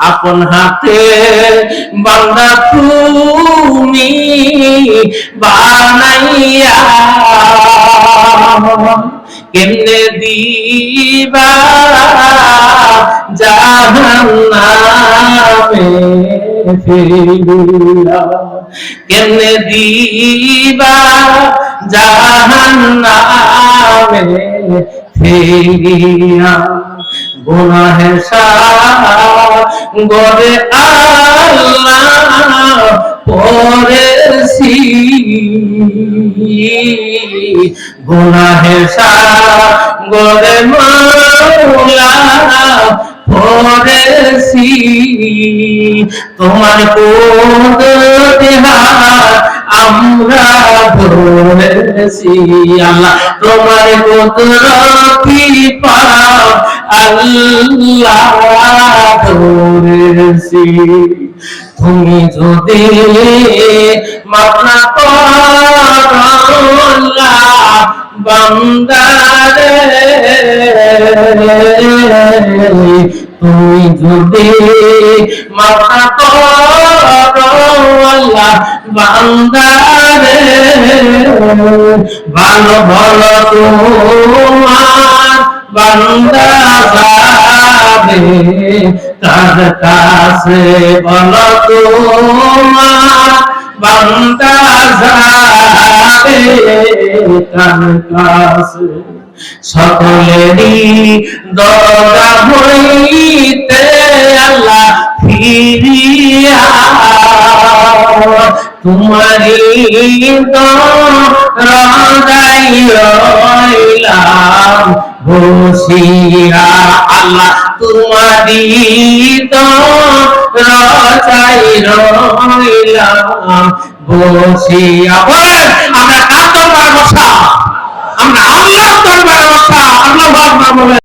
আপন হাতে বান্দা তুমি বানাইয়া কেমনে দিবা জাহান্নামে ফেলিয়া, কেমনে দিবা জাহান্নামে ফেলিয়া। গুনাহের সাগরে আল্লাহ পড়েছি, গুনাহের সাগরে মাওলা পড়েছি। তোমার কুদরতে হাত আমরা ধরেছি আল্লাহ, তোমার কুদরতি পাও আল্লাহ ধরেছি। তুমি যদি মাফ না করো বান্দারে, তুমি যদি মাফ না করো বান্দারে, ভালো ভালো তোমার বান্দা যাবে তার কাছে, বলো তোমার বান্দা যাবে তার কাছে। সকলেরই দরজা হইতে আল্লাহ ফিরিয়া তোমারি দরজায় রইলাম বসিয়া আল্লাহ, তোমারি দরজায় রইলাম বসিয়া। বলেন আমরা কার দরবারে বসা? আমরা আল্লাহর দরবারে বসা। আল্লাহু আকবার বলেন।